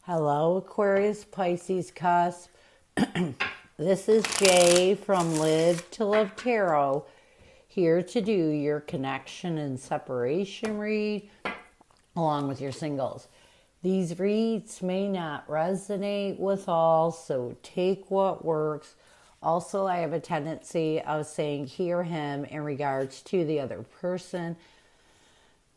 Hello, Aquarius Pisces Cusp. This is Jay from Live to Love Tarot, here to do your connection and separation read along with your singles. These reads may not resonate with all, so take what works. Also, I have a tendency of saying hear him in regards to the other person.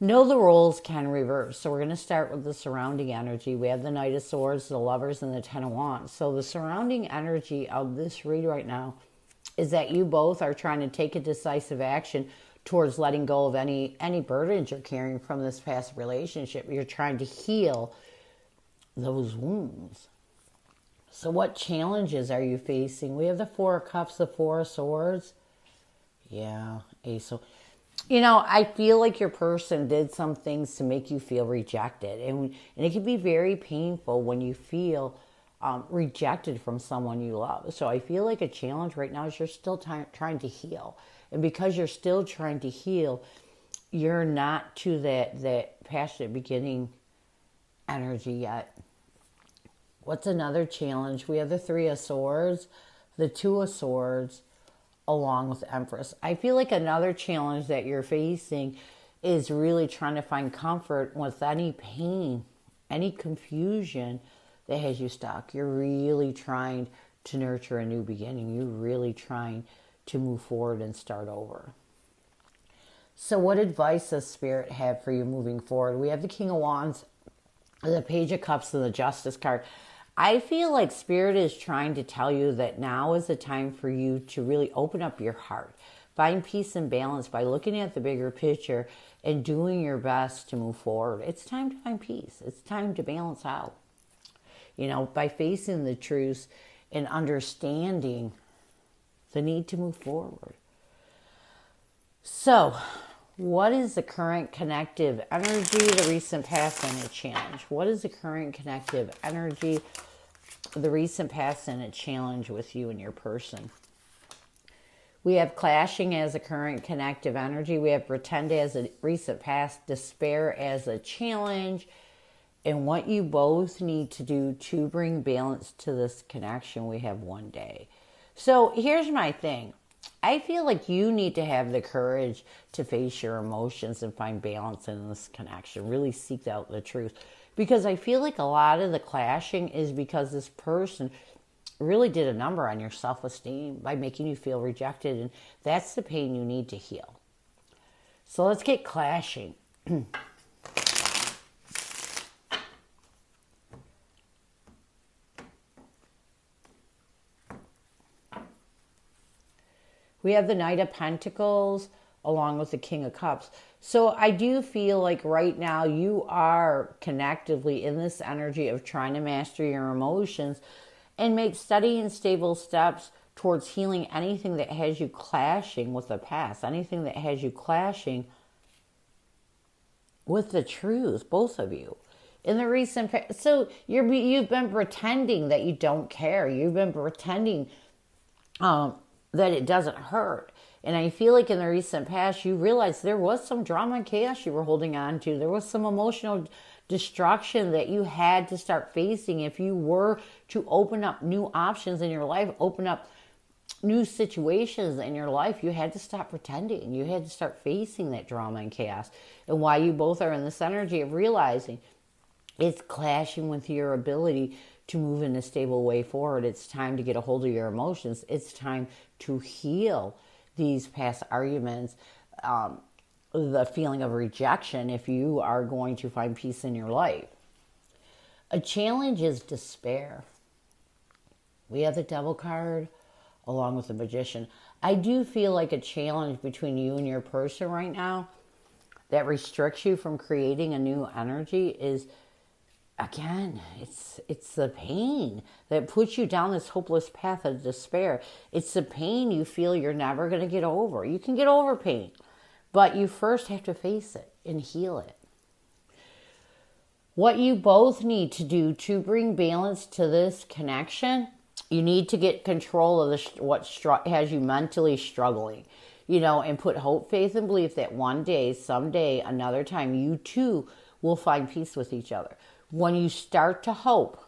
Know the roles can reverse. So we're going to start with the surrounding energy. We have the Knight of Swords, the Lovers, and the Ten of Wands. So the surrounding energy of this read right now is that you both are trying to take a decisive action towards letting go of any burdens you're carrying from this past relationship. You're trying to heal those wounds. So what challenges are you facing? We have the Four of Cups, the Four of Swords. Yeah, Ace. I feel like your person did some things to make you feel rejected. And it can be very painful when you feel rejected from someone you love. So I feel like a challenge right now is you're still trying to heal. And because you're still trying to heal, you're not to that passionate beginning energy yet. What's another challenge? We have the Three of Swords, the Two of Swords, along with the Empress. I feel like another challenge that you're facing is really trying to find comfort with any pain, any confusion that has you stuck. You're really trying to nurture a new beginning. You're really trying to move forward and start over. So what advice does Spirit have for you moving forward? We have the King of Wands, the Page of Cups, and the Justice card. I feel like Spirit is trying to tell you that now is the time for you to really open up your heart. Find peace and balance by looking at the bigger picture and doing your best to move forward. It's time to find peace. It's time to balance out. By facing the truth and understanding the need to move forward. So, what is the current connective energy, the recent past, and a challenge? What is the current connective energy, the recent past, and a challenge with you and your person? We have clashing as a current connective energy. We have pretend as a recent past, despair as a challenge, and what you both need to do to bring balance to this connection. We have one day. So here's my thing. I feel like you need to have the courage to face your emotions and find balance in this connection. Really seek out the truth. Because I feel like a lot of the clashing is because this person really did a number on your self-esteem by making you feel rejected. And that's the pain you need to heal. So let's get clashing. We have the Knight of Pentacles along with the King of Cups. So I do feel like right now you are connectively in this energy of trying to master your emotions and make steady and stable steps towards healing anything that has you clashing with the past, anything that has you clashing with the truth, both of you. In the recent past, so you've been pretending that you don't care. You've been pretending that it doesn't hurt. And I feel like in the recent past, you realized there was some drama and chaos you were holding on to. There was some emotional destruction that you had to start facing if you were to open up new options in your life, open up new situations in your life. You had to stop pretending. You had to start facing that drama and chaos. And why you both are in this energy of realizing it's clashing with your ability to move in a stable way forward. It's time to get a hold of your emotions. It's time to heal these past arguments, the feeling of rejection if you are going to find peace in your life. A challenge is despair. We have the Devil card along with the Magician. I do feel like a challenge between you and your person right now that restricts you from creating a new energy is, again, it's the pain that puts you down this hopeless path of despair. It's the pain you feel you're never going to get over. You can get over pain, but you first have to face it and heal it. What you both need to do to bring balance to this connection, you need to get control of what has you mentally struggling, and put hope, faith, and belief that one day, someday, another time, you too will find peace with each other. When you start to hope,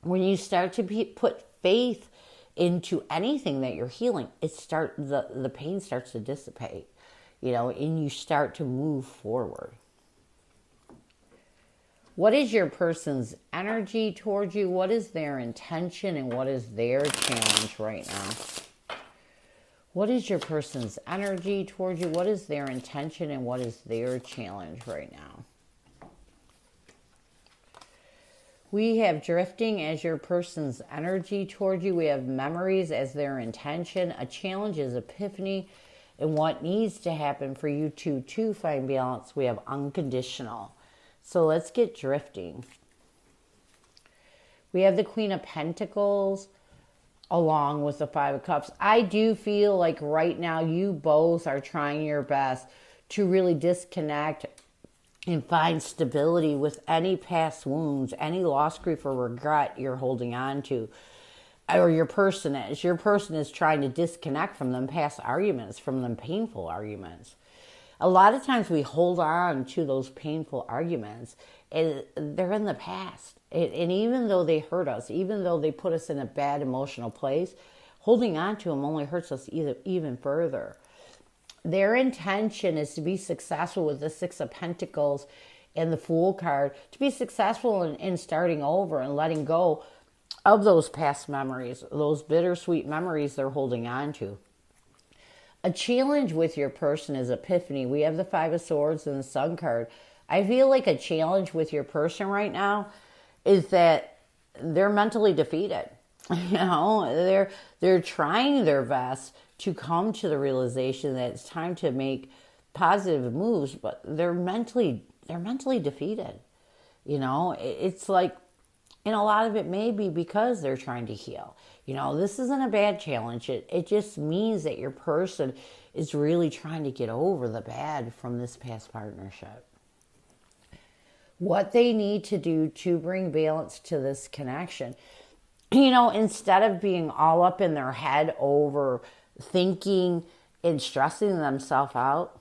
when you start to put faith into anything that you're healing, the pain starts to dissipate, and you start to move forward. What is your person's energy towards you? What is their intention and what is their challenge right now? What is your person's energy towards you? What is their intention and what is their challenge right now? We have drifting as your person's energy toward you. We have memories as their intention. A challenge is epiphany. And what needs to happen for you to find balance, we have unconditional. So let's get drifting. We have the Queen of Pentacles along with the Five of Cups. I do feel like right now you both are trying your best to really disconnect and find stability with any past wounds, any loss, grief, or regret you're holding on to, or your person is. Your person is trying to disconnect from them past arguments, from them painful arguments. A lot of times we hold on to those painful arguments, and they're in the past. And even though they hurt us, even though they put us in a bad emotional place, holding on to them only hurts us even further. Their intention is to be successful with the Six of Pentacles and the Fool card, to be successful in starting over and letting go of those past memories, those bittersweet memories they're holding on to. A challenge with your person is epiphany. We have the Five of Swords and the Sun card. I feel like a challenge with your person right now is that they're mentally defeated. They're trying their best to come to the realization that it's time to make positive moves, but they're mentally defeated. It's like, and a lot of it may be because they're trying to heal. This isn't a bad challenge. It just means that your person is really trying to get over the bad from this past partnership. What they need to do to bring balance to this connection, instead of being all up in their head over thinking and stressing themselves out,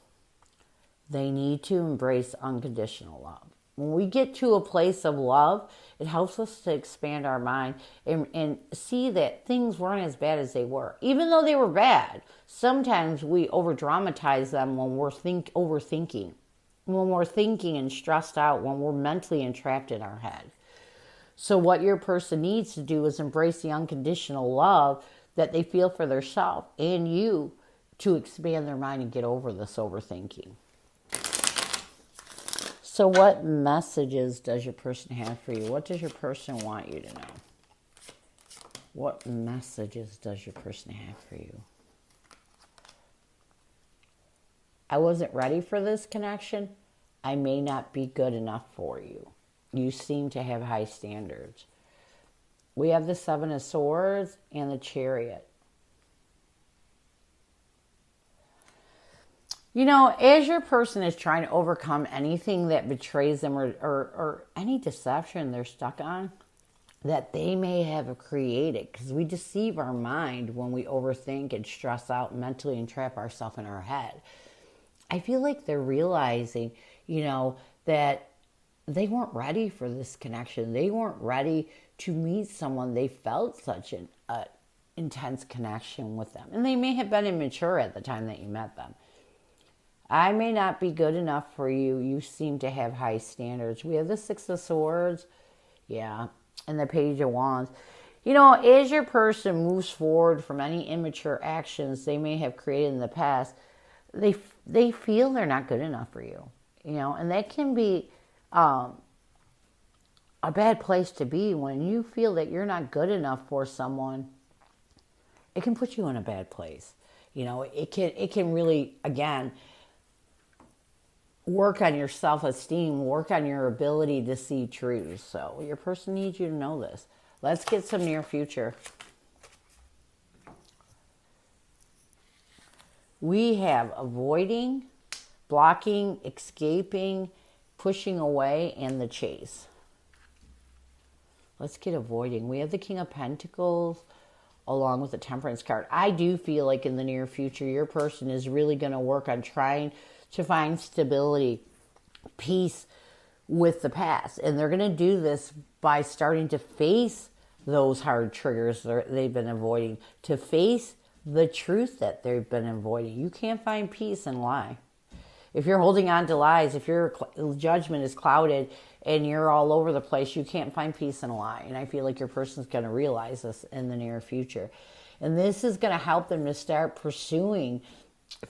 they need to embrace unconditional love. When we get to a place of love, it helps us to expand our mind and see that things weren't as bad as they were. Even though they were bad, sometimes we over-dramatize them when we're overthinking, when we're thinking and stressed out, when we're mentally entrapped in our head. So what your person needs to do is embrace the unconditional love that they feel for themselves and you, to expand their mind and get over this overthinking. So what messages does your person have for you? What does your person want you to know? What messages does your person have for you? I wasn't ready for this connection. I may not be good enough for you. You seem to have high standards. We have the Seven of Swords and the Chariot. As your person is trying to overcome anything that betrays them or any deception they're stuck on that they may have created, because we deceive our mind when we overthink and stress out mentally and trap ourselves in our head. I feel like they're realizing, that they weren't ready for this connection. They weren't ready to meet someone they felt such an intense connection with them. And they may have been immature at the time that you met them. I may not be good enough for you. You seem to have high standards. We have the Six of Swords, and the Page of Wands. As your person moves forward from any immature actions they may have created in the past, they feel they're not good enough for you. And that can be a bad place to be when you feel that you're not good enough for someone. It can put you in a bad place. It can really, again, work on your self-esteem, work on your ability to see truth. So your person needs you to know this. Let's get some near future. We have avoiding, blocking, escaping, pushing away, and the chase. Let's get avoiding. We have the King of Pentacles along with the Temperance card. I do feel like in the near future, your person is really going to work on trying to find stability, peace with the past. And they're going to do this by starting to face those hard triggers they've been avoiding, to face the truth that they've been avoiding. You can't find peace in lie. If you're holding on to lies, if your judgment is clouded and you're all over the place, you can't find peace in a lie. And I feel like your person's going to realize this in the near future. And this is going to help them to start pursuing,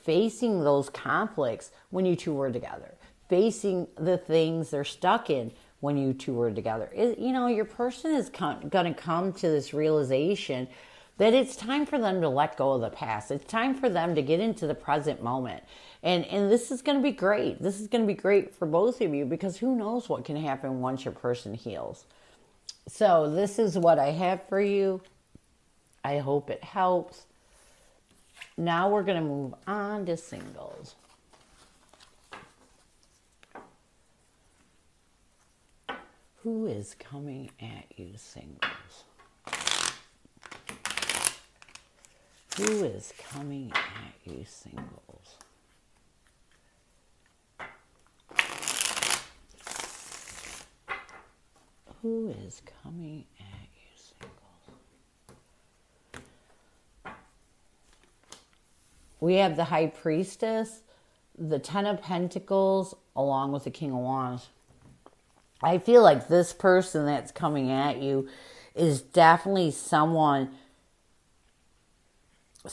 facing those conflicts when you two were together, facing the things they're stuck in when you two were together. Your person is going to come to this realization that it's time for them to let go of the past. It's time for them to get into the present moment. And this is going to be great. This is going to be great for both of you, because who knows what can happen once your person heals. So this is what I have for you. I hope it helps. Now we're going to move on to singles. Who is coming at you, singles? Who is coming at you, singles? Who is coming at you, singles? We have the High Priestess, the Ten of Pentacles, along with the King of Wands. I feel like this person that's coming at you is definitely someone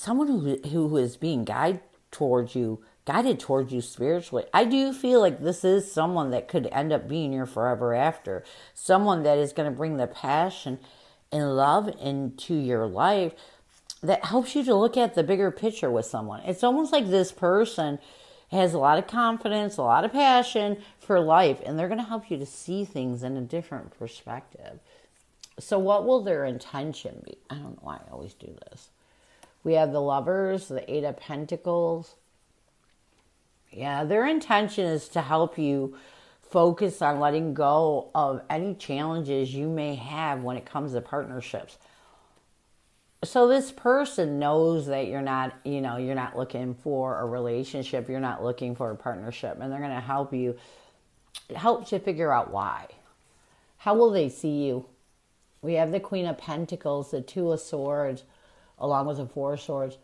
who is being guided towards you spiritually. I do feel like this is someone that could end up being your forever after. Someone that is going to bring the passion and love into your life, that helps you to look at the bigger picture with someone. It's almost like this person has a lot of confidence, a lot of passion for life, and they're going to help you to see things in a different perspective. So what will their intention be? I don't know why I always do this. We have the Lovers, the Eight of Pentacles. Yeah, their intention is to help you focus on letting go of any challenges you may have when it comes to partnerships. So this person knows that you're not looking for a relationship, you're not looking for a partnership, and they're going to help you to figure out why. How will they see you? We have the Queen of Pentacles, the Two of Swords, along with the Four of Swords.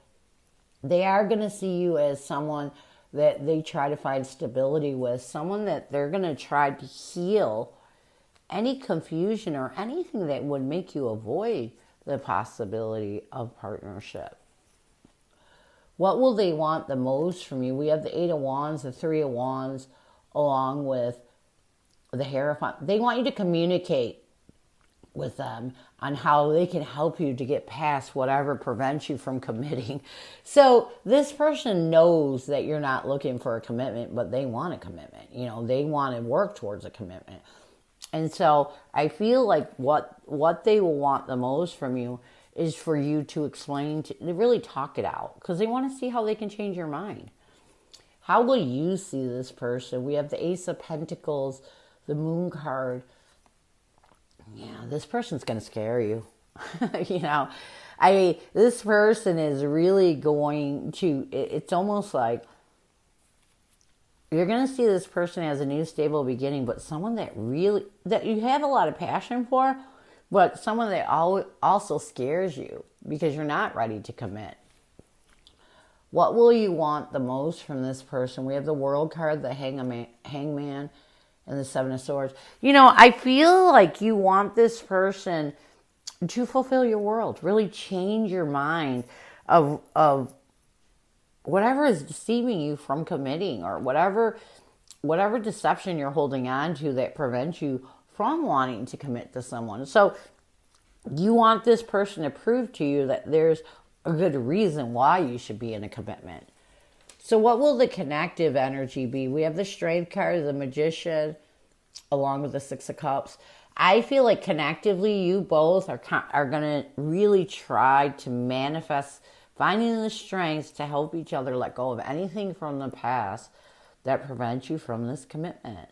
They are going to see you as someone that they try to find stability with, someone that they're going to try to heal any confusion or anything that would make you avoid the possibility of partnership. What will they want the most from you? We have the Eight of Wands, the Three of Wands, along with the Hierophant. They want you to communicate with them on how they can help you to get past whatever prevents you from committing. So this person knows that you're not looking for a commitment, but they want a commitment. They want to work towards a commitment. And so I feel like what they will want the most from you is for you to explain, to really talk it out, because they want to see how they can change your mind. How will you see this person? We have the Ace of Pentacles, the Moon card. Yeah, this person's going to scare you. This person is really going to, it's almost like you're going to see this person as a new stable beginning, but someone that you have a lot of passion for, but someone that also scares you because you're not ready to commit. What will you want the most from this person? We have the World card, the Hangman, and the Seven of Swords. I feel like you want this person to fulfill your world, really change your mind of whatever is deceiving you from committing, or whatever deception you're holding on to that prevents you from wanting to commit to someone. So you want this person to prove to you that there's a good reason why you should be in a commitment. So what will the connective energy be? We have the Strength card, the Magician, along with the Six of Cups. I feel like connectively, you both are going to really try to manifest finding the strength to help each other let go of anything from the past that prevents you from this commitment.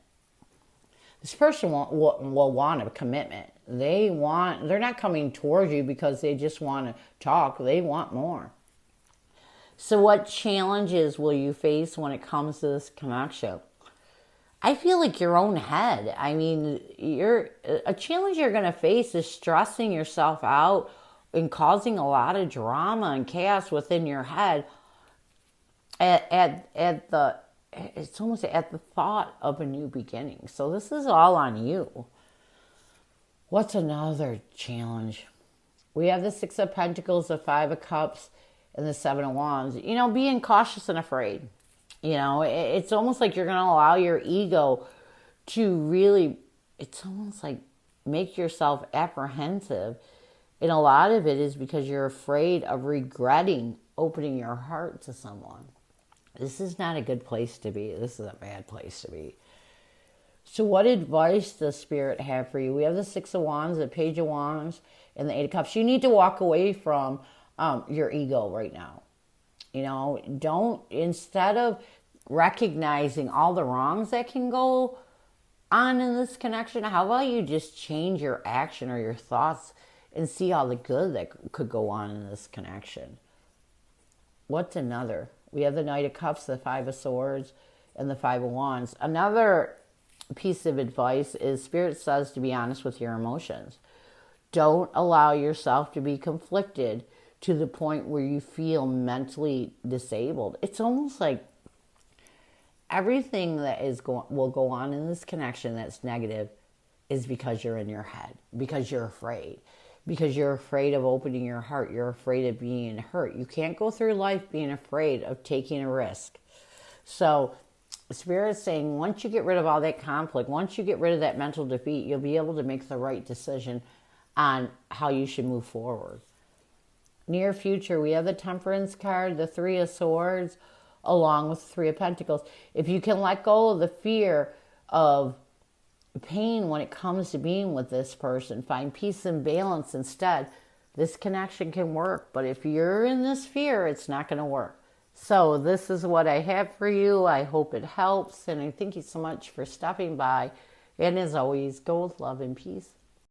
This person will want a commitment. They're not coming towards you because they just want to talk. They want more. So what challenges will you face when it comes to this connection? I feel like your own head. I mean, a challenge you're going to face is stressing yourself out and causing a lot of drama and chaos within your head at the it's almost at the thought of a new beginning. So this is all on you. What's another challenge? We have the Six of Pentacles, the Five of Cups, and the Seven of Wands. You know, being cautious and afraid. You know, it's almost like you're going to allow your ego to really, it's almost like make yourself apprehensive. And a lot of it is because you're afraid of regretting opening your heart to someone. This is not a good place to be. This is a bad place to be. So what advice does Spirit have for you? We have the Six of Wands, the Page of Wands, and the Eight of Cups. You need to walk away from your ego right now. You know, don't, instead of recognizing all the wrongs that can go on in this connection, how about you just change your action or your thoughts and see all the good that could go on in this connection? What's another? We have the Knight of Cups, the Five of Swords, and the Five of Wands. Another piece of advice is Spirit says to be honest with your emotions. Don't allow yourself to be conflicted to the point where you feel mentally disabled. It's almost like everything that will go on in this connection that's negative is because you're in your head, because you're afraid. Because you're afraid of opening your heart. You're afraid of being hurt. You can't go through life being afraid of taking a risk. So Spirit's saying once you get rid of all that conflict, once you get rid of that mental defeat, you'll be able to make the right decision on how you should move forward. Near future, we have the Temperance card, the Three of Swords, along with the Three of Pentacles. If you can let go of the fear of pain when it comes to being with this person, find peace and balance instead, this connection can work. But if you're in this fear, it's not going to work. So this is what I have for you. I hope it helps, and I thank you so much for stopping by. And as always, go with love and peace.